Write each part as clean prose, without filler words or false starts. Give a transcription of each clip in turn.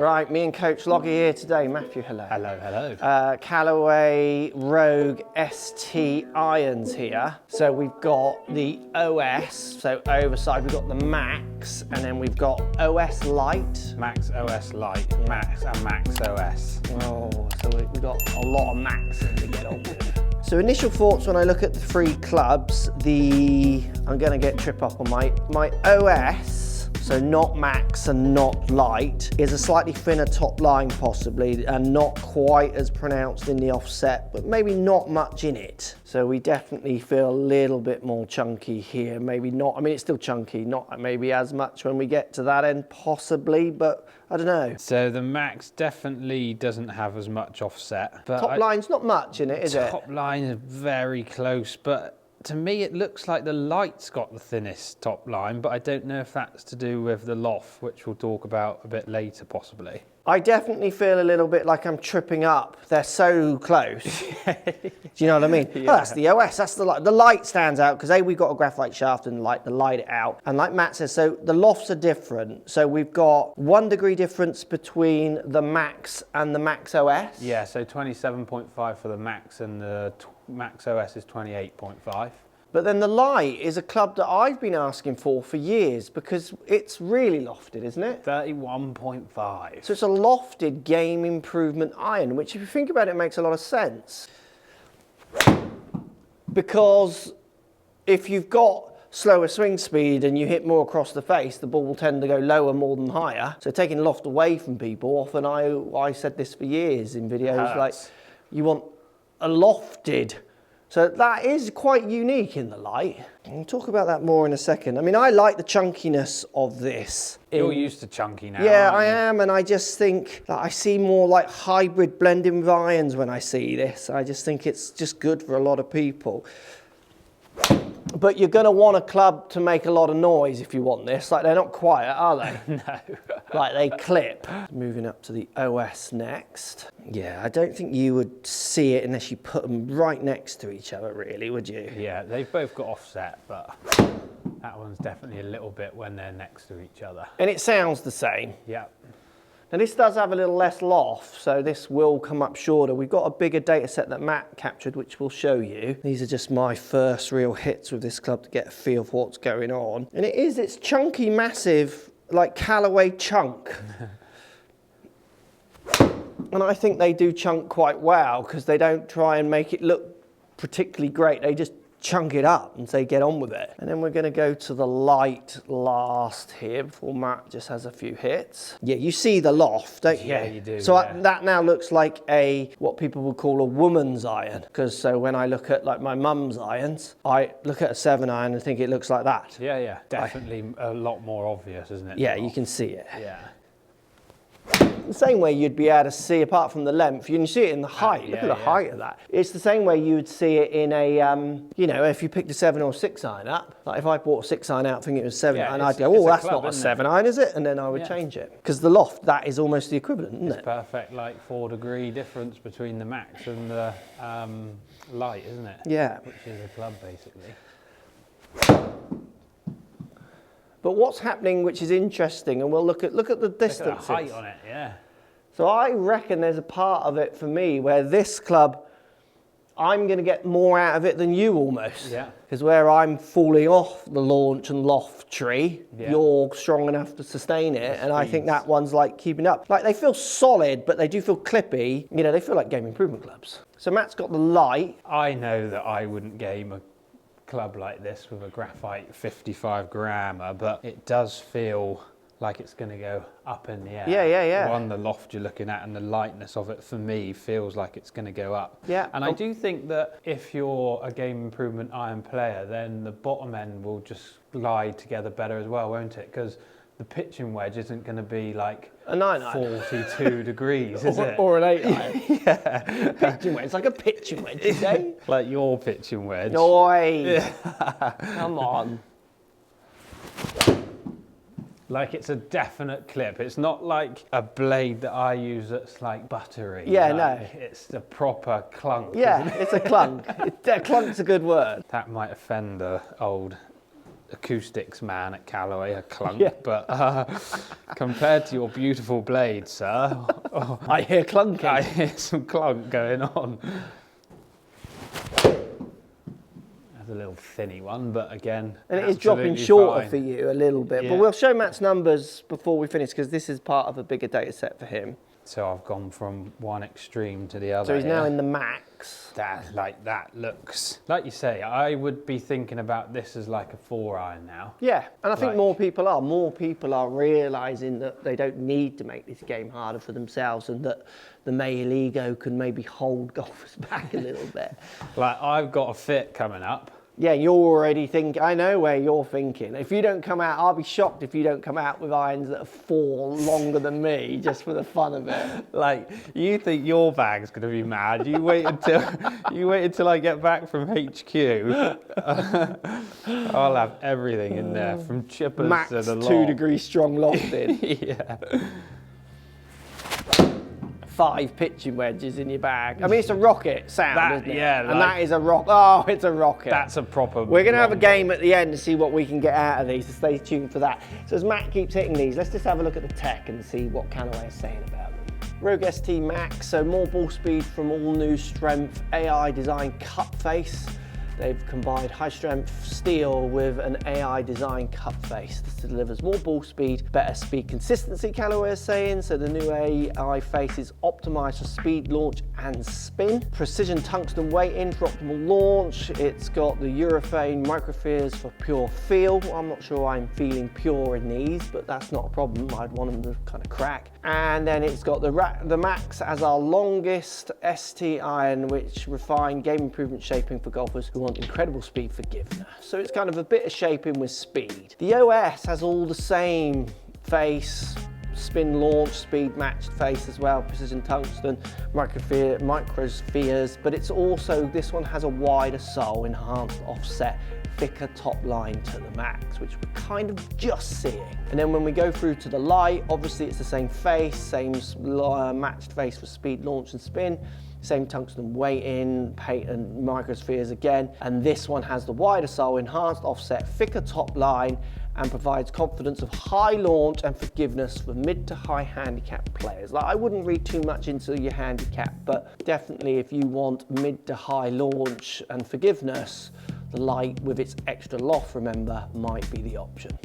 Right, me and Coach Loggy here today. Matthew, hello. Hello, hello. Callaway Rogue ST irons here. So we've got the OS, so overside, we've got the Max, and then we've got OS Lite. Max OS Lite, Max and Max OS. Oh, so we've got a lot of Maxing to get on with. So initial thoughts when I look at the three clubs, I'm gonna get trip up on my OS, so not Max and not Lite, is a slightly thinner top line possibly, and not quite as pronounced in the offset, but maybe not much in it. So we definitely feel a little bit more chunky here. Maybe not, I mean, it's still chunky, not maybe as much when we get to that end possibly, but I don't know. So the Max definitely doesn't have as much offset. But Top line's not much in it, is it? Top line is very close, but to me it looks like the Lite's got the thinnest top line, but I don't know if that's to do with the loft, which we'll talk about a bit later possibly. I definitely feel a little bit like I'm tripping up. They're so close. Do you know what I mean? Yeah. Oh, that's the OS, that's the Lite. The Lite stands out because we've got a graphite shaft and the Lite it out. And like Matt says, so the lofts are different. So we've got 1 degree difference between the Max and the Max OS. Yeah, so 27.5 for the Max and the Max OS is 28.5. But then the Lite is a club that I've been asking for years because it's really lofted, isn't it? 31.5. So it's a lofted game improvement iron, which if you think about it, makes a lot of sense. Because if you've got slower swing speed and you hit more across the face, the ball will tend to go lower more than higher. So taking loft away from people, often I said this for years in videos, like you want a lofted. So that is quite unique in the Lite. We'll talk about that more in a second. I mean, I like the chunkiness of this. You're used to chunky now. Yeah, I am, and I just think that I see more like hybrid blending with irons when I see this. I just think it's just good for a lot of people. But you're going to want a club to make a lot of noise if you want this. Like, they're not quiet, are they? No. Like, they clip. Moving up to the OS next. Yeah, I don't think you would see it unless you put them right next to each other, really, would you? Yeah, they've both got offset, but that one's definitely a little bit when they're next to each other. And it sounds the same. Yeah. Now this does have a little less loft, so this will come up shorter. We've got a bigger data set that Matt captured, which we'll show you. These are just my first real hits with this club to get a feel for what's going on. And it's chunky, massive, like Callaway chunk. And I think they do chunk quite well because they don't try and make it look particularly great. They just chunk it up and say get on with it. And then we're going to go to the Lite last here before Matt just has a few hits. Yeah, you see the loft, don't you? Yeah, you do. So yeah. that now looks like what people would call a woman's iron. Because so when I look at like my mum's irons, I look at a 7 iron and think it looks like that. Yeah, yeah, definitely a lot more obvious, isn't it? Yeah, you can see it. Yeah. The same way you'd be able to see, apart from the length, you can see it in the height. Look at the height of that. It's the same way you would see it in a, you know, if you picked a 7 or 6 iron up. Like if I bought a 6 iron out thinking it was 7 iron, I'd go, oh, that's not a 7 iron, is it? And then I would change it. Because the loft, that is almost the equivalent, isn't it? Perfect, like 4 degree difference between the Max and the Lite, isn't it? Yeah. Which is a club, basically. But what's happening, which is interesting, and we'll look at the distances. Look at the height on it, yeah. So I reckon there's a part of it for me where this club, I'm going to get more out of it than you almost. Yeah. Because where I'm falling off the launch and loft tree, you're strong enough to sustain it, and I think that one's like keeping up. Like they feel solid, but they do feel clippy. You know, they feel like game improvement clubs. So Matt's got the Lite. I know that I wouldn't game a club like this with a graphite 55 grammer, but it does feel like it's going to go up in the air. Yeah. One, the loft you're looking at and the lightness of it for me feels like it's going to go up. Yeah. And I do think that if you're a game improvement iron player, then the bottom end will just glide together better as well, won't it? Because the pitching wedge isn't going to be like a 9 iron. 42 degrees, is it? Or an 8 iron. Yeah. Pitching wedge, it's like a pitching wedge, you say? Like your pitching wedge. Oi! Come on. Like it's a definite clip. It's not like a blade that I use that's like buttery. Yeah, like, no. It's a proper clunk. Yeah, it's a clunk. Clunk's a good word. That might offend the old acoustics man at Callaway, a clunk, Yeah. but compared to your beautiful blade, sir, I hear clunking. I hear some clunk going on. That's a little thinny one, but again, And it is dropping shorter for you a little bit. Yeah. But we'll show Matt's numbers before we finish, because this is part of a bigger data set for him. So I've gone from one extreme to the other. So he's now here. in the max. That looks, like you say, I would be thinking about this as like a 4-iron now. Yeah, and I think Like- more people are. More people are realising that they don't need to make this game harder for themselves, and that the male ego can maybe hold golfers back a little bit. Like I've got a fit coming up. Yeah, you're already thinking, I know where you're thinking. If you don't come out, I'll be shocked if you don't come out with irons that are 4 longer than me, just for the fun of it. Like you think your bag's gonna be mad. You wait until I get back from HQ. I'll have everything in there, from chippers Max to the 2 degree strong lofted. Yeah. 5 pitching wedges in your bag. I mean, it's a rocket sound, That- isn't it? yeah, and like- that is a rock. Oh, it's a rocket. That's a proper. We're going to have a game at the end to see what we can get out of these, so stay tuned for that. So as Matt keeps hitting these, let's just have a look at the tech and see what Callaway is saying about them. Rogue ST Max, so more ball speed from all new strength AI design cup face. They've combined high strength steel with an AI design cup face. This delivers more ball speed, better speed consistency, Callaway is saying. So the new AI face is optimized for speed, launch and spin. Precision tungsten weighting for optimal launch. It's got the urethane microspheres for pure feel. I'm not sure I'm feeling pure in these, but that's not a problem. I'd want them to kind of crack. And then it's got the Max as our longest ST iron, which refined game improvement shaping for golfers who want incredible speed forgiveness. So it's kind of a bit of shaping with speed. The OS has all the same face, spin launch, speed matched face as well, precision tungsten, microspheres, but it's also, this one has a wider sole, enhanced offset, thicker top line to the Max, which we're kind of just seeing. And then when we go through to the Lite, obviously it's the same face, same matched face for speed, launch and spin, same tungsten weighting, paint and microspheres again. And this one has the wider sole, enhanced offset, thicker top line, and provides confidence of high launch and forgiveness for mid to high handicap players. Like, I wouldn't read too much into your handicap, but definitely if you want mid to high launch and forgiveness, the Lite with its extra loft, remember, might be the option.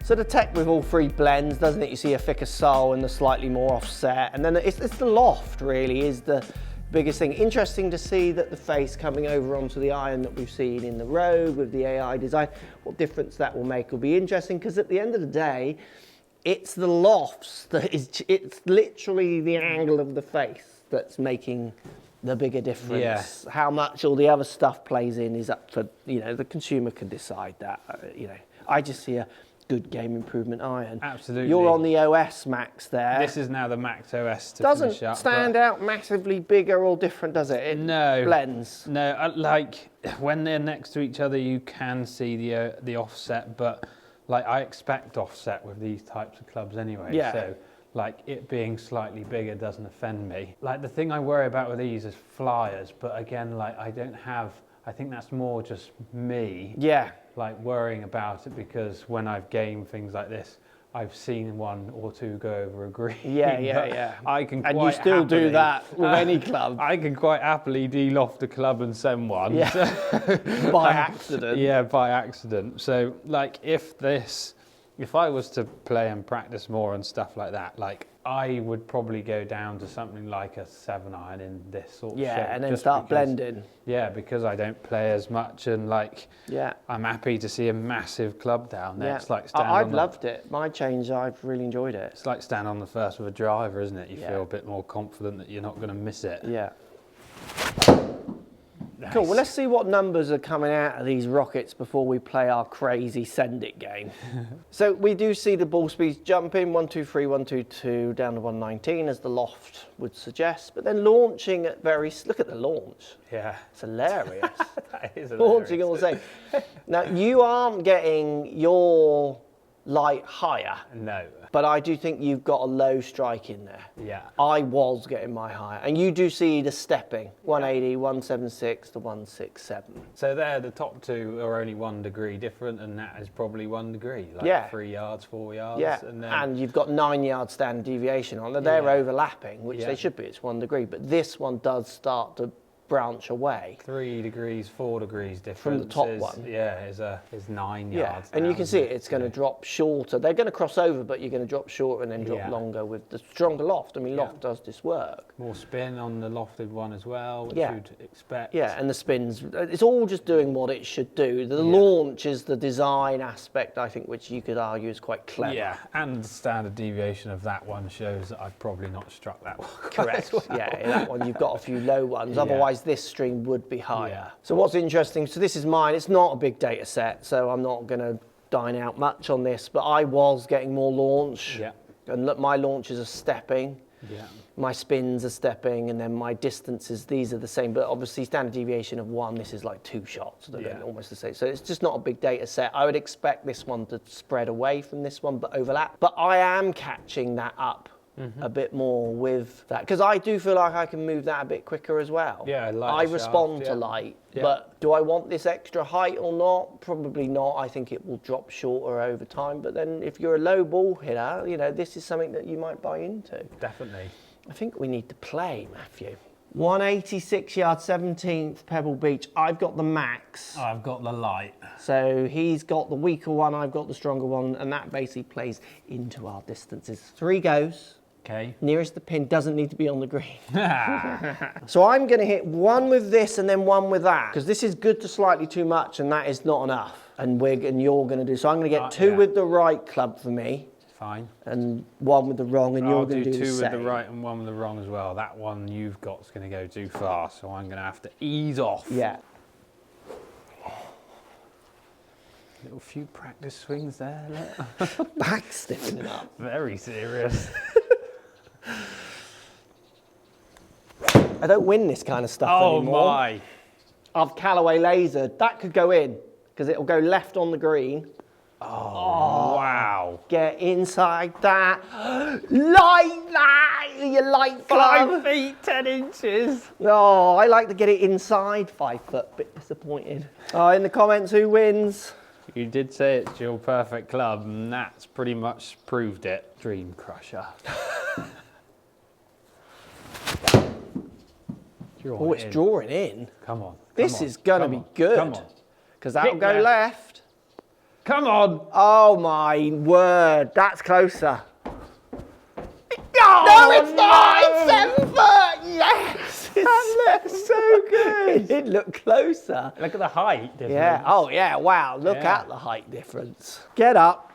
So the tech with all 3 blends, doesn't it? You see a thicker sole and the slightly more offset, and then it's the loft really is the biggest thing. Interesting to see that the face coming over onto the iron that we've seen in the Rogue with the AI design. What difference that will make will be interesting, because at the end of the day, it's the lofts that it's literally the angle of the face that's making the bigger difference. Yeah. How much all the other stuff plays in is up to, the consumer can decide that. I just see a good game improvement iron. Absolutely. You're on the OS Max there. This is now the Max OS to Doesn't finish up. stand out massively bigger or different, does it? It No. blends. No, like when they're next to each other, you can see the offset, but like I expect offset with these types of clubs anyway. Yeah. So like it being slightly bigger doesn't offend me. Like the thing I worry about with these is flyers, but again, like I think that's more just me. Yeah. Like worrying about it, because when I've gamed things like this, I've seen 1 or 2 go over a green. Yeah. I can And quite you still do happily- that with any club. I can quite happily de-loft a club and send one. Yeah. So- By accident. Yeah, by accident. So like if I was to play and practice more and stuff like that, like I would probably go down to something like a 7-iron in this sort of shape. Yeah, and then just start because- blending. Yeah, because I don't play as much, and like Yeah. I'm happy to see a massive club down there. Yeah. It's like stand I've on the- loved it. My change, I've really enjoyed it. It's like stand on the first with a driver, isn't it? You Yeah. feel a bit more confident that you're not going to miss it. Yeah. Nice. Cool. Well, let's see what numbers are coming out of these rockets before we play our crazy send it game. So we do see the ball speeds jumping 123, 122 down to 119 as the loft would suggest, but then launching at look at the launch. Yeah. It's hilarious. That is Launching all the hilarious. same. Now you aren't getting your Lite higher. No. But I do think you've got a low strike in there. Yeah. I was getting my higher. And you do see the stepping, 180, 176 to 167. So there, the top two are only 1 degree different, and that is probably 1 degree, like 3 yards, 4 yards. Yeah, and you've got 9 yard standard deviation on it. They're overlapping, which they should be. It's 1 degree, but this one does start to branch away. 3 degrees, 4 degrees difference. From the top one. Yeah, is 9 yards. And you down, can see it's going to drop shorter. They're going to cross over, but you're going to drop shorter and then drop longer with the stronger loft. I mean, loft does this work. More spin on the lofted one as well, which you'd expect. Yeah, and the spins, it's all just doing what it should do. The launch is the design aspect, I think, which you could argue is quite clever. Yeah, and the standard deviation of that one shows that I've probably not struck that one. Correct. Well. Yeah, that one you've got a few low ones. Otherwise, this stream would be higher. So what's interesting, so this is mine. It's not a big data set, so I'm not going to dine out much on this, but I was getting more launch. Yeah. And look, my launches are stepping. Yeah. My spins are stepping, and then my distances, these are the same, but obviously standard deviation of 1, this is like 2 shots. They're almost the same. So it's just not a big data set. I would expect this one to spread away from this one, but overlap. But I am catching that up a bit more with that, because I do feel like I can move that a bit quicker as well. Yeah, I respond to light, but do I want this extra height or not? Probably not. I think it will drop shorter over time, but then if you're a low ball hitter, you know, this is something that you might buy into. Definitely. I think we need to play, Matthew. 186 yard, 17th, Pebble Beach. I've got the max. I've got the Lite. So he's got the weaker one, I've got the stronger one, and that basically plays into our distances. 3 goes. Okay. Nearest the pin, doesn't need to be on the green. So I'm going to hit 1 with this and then 1 with that, because this is good to slightly too much, and that is not enough. And you're going to do, so I'm going to get 2 with the right club for me. Fine. And 1 with the wrong, and you're going to do the same. 2 with the right and 1 with the wrong as well. That one you've got is going to go too far, so I'm going to have to ease off. Yeah. Little few practice swings there. Look. Back stiffening up. Very serious. I don't win this kind of stuff anymore. Oh my. I've Callaway lasered. That could go in, because it'll go left on the green. Oh, wow. Get inside that. Like that. You like 5 feet, 10 inches. No, I like to get it inside 5 foot. Bit disappointed. In the comments, who wins? You did say it's your perfect club, and that's pretty much proved it. Dream crusher. Oh, it's drawing in. Come on. This is going to be good. Come on. Because that'll go left. Come on. Oh, my word. That's closer. Oh, no, it's not. It's 7 foot. Yes. That looks so good. It did look closer. Look at the height difference. Yeah. Oh, yeah. Wow. Look at the height difference. Get up.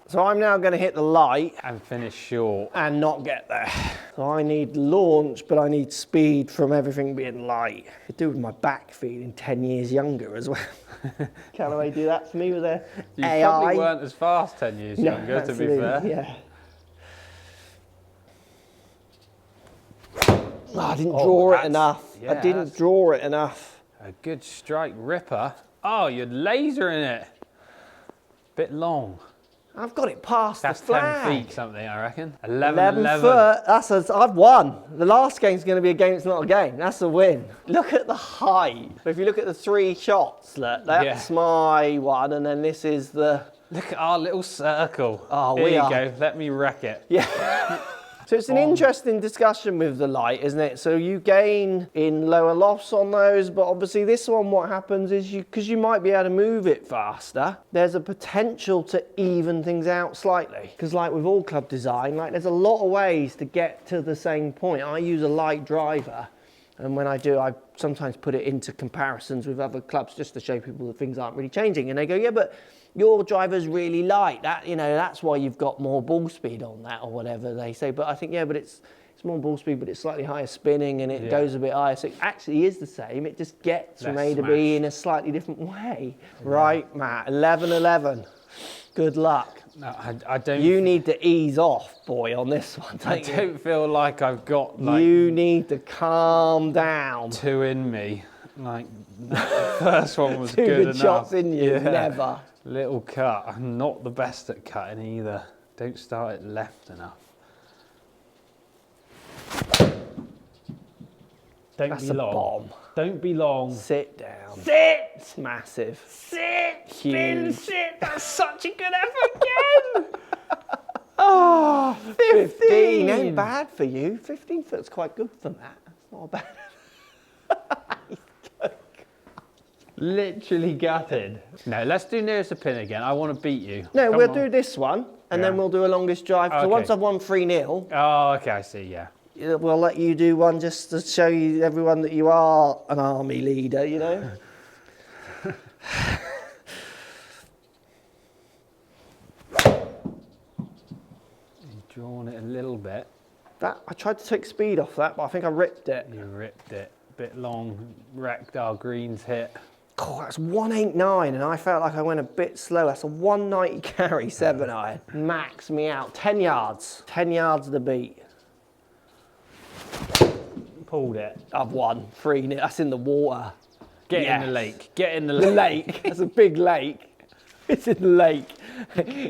So I'm now going to hit the light. And finish short. And not get there. So I need launch, but I need speed from everything being light. I could do with my back feeling 10 years younger as well. Callaway do that for me with their AI. You probably weren't as fast 10 years younger, to be fair. Yeah. Oh, I didn't draw it enough. Yeah, I didn't draw it enough. A good strike ripper. Oh, you're lasering it. Bit long. I've got it past That's the flag. 10 feet something, I reckon. 11 foot. I've won. The last game's going to be a game. It's not a game. That's a win. Look at the height. If you look at the 3 shots, look, that's my one, and then this is the. Look at our little circle. Oh, Here you go. Let me wreck it. Yeah. So it's an interesting discussion with the light, isn't it? So you gain in lower lofts on those, but obviously this one, what happens is because you might be able to move it faster, there's a potential to even things out slightly. Because like with all club design, like there's a lot of ways to get to the same point. I use a light driver, and when I do, I sometimes put it into comparisons with other clubs just to show people that things aren't really changing. And they go, yeah, but your driver's really light. That, you know, that's why you've got more ball speed on that, or whatever they say. But I think, yeah, but it's more ball speed, but it's slightly higher spinning, and it goes a bit higher. So it actually is the same. It just gets from A to B in a slightly different way. Yeah. Right, Matt. 11-11. Good luck. No, I don't. You need to ease off, boy, on this one. I don't feel like I've got like. You need to calm down. 2 in me. Like, the first one was Two good good enough. shots in you, Yeah. never. Little cut. I'm not the best at cutting either. Don't start it left enough. Don't That's be a long. bomb. Don't be long. Sit down. Sit! It's massive. Sit! Spin, Sit! That's such a good effort again! Oh, 15 ain't bad for you. 15 foot's quite good for that. That's not bad. Literally gutted. No, let's do nearest the pin again. I want to beat you. No, Come we'll on. do this one, and Yeah. then we'll do a longest drive. So Okay. once I've won 3-0, Oh, okay, I see, yeah. we'll let you do one just to show you everyone that you are an army leader, you know? You've drawn it a little bit. That I tried to take speed off that, but I think I ripped it. You ripped it. Bit long, wrecked our greens hit. Oh, that's 189, and I felt like I went a bit slow. That's a 190 carry 7-iron. Max me out. 10 yards. 10 yards to beat. Pulled it. I've won 3-0. That's in the water. Get in Yes. the lake. Get in the The lake. lake. That's a big lake. It's in the lake.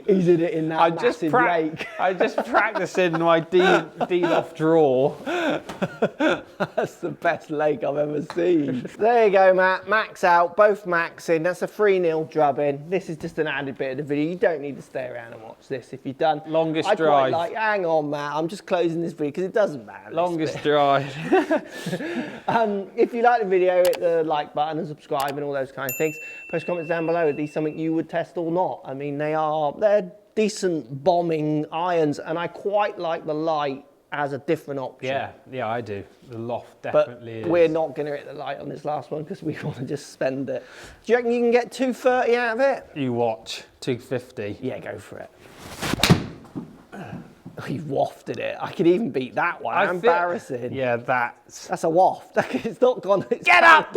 He's in it in that massive lake. I just practicing my D-loft draw. That's the best lake I've ever seen. There you go, Matt. Max out. Both maxing. That's a 3-0 drubbing. This is just an added bit of the video. You don't need to stay around and watch this if you're done. Longest I'd quite drive. like, hang on, Matt. I'm just closing this video because it doesn't matter. this Longest bit. drive. If you like the video, hit the like button and subscribe and all those kind of things. Post comments down below. Are these something you would test or not? I mean, they're decent bombing irons, and I quite like the Lite as a different option. Yeah, I do. The loft But definitely is. we're not going to hit the Lite on this last one because we want to just spend it. Do you reckon you can get 230 out of it? You watch. 250. Yeah, go for it. Oh, you've wafted it. I could even beat that one. I feel- Embarrassing. Yeah, that's... That's a waft. It's not gone. Get up!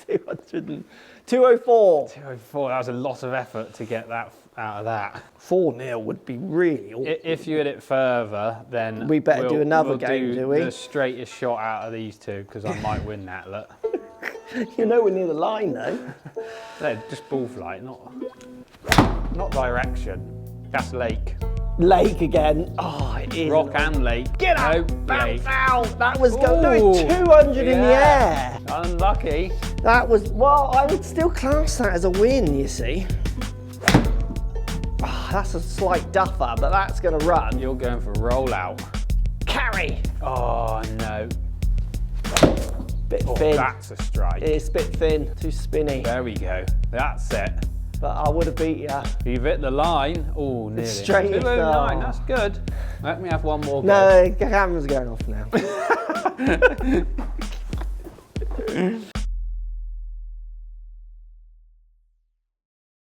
204. 204. That was a lot of effort to get that out of that. 4-0 would be really awkward. If you hit it further, then We better do another we'll game, do we? The straightest shot out of these two, because I might win that. Look, You're nowhere near the line, though. no, just ball flight, not direction. That's lake, Lake again. Oh, it is. rock and lake. Get up! No, Bounce lake. out! That was going. No, Ooh, it's 200 in the yeah. air. Unlucky. That was, well, I would still class that as a win, you see. Oh, that's a slight duffer, but that's going to run. You're going for roll out. Carry. Oh no. Bit Oh, thin. that's a strike. It's a bit thin, too spinny. There we go. That's it. But I would have beat you. You've hit the line. Oh, nearly. straight as 209. the- That's good. Let me have one more go. No, the camera's going off now.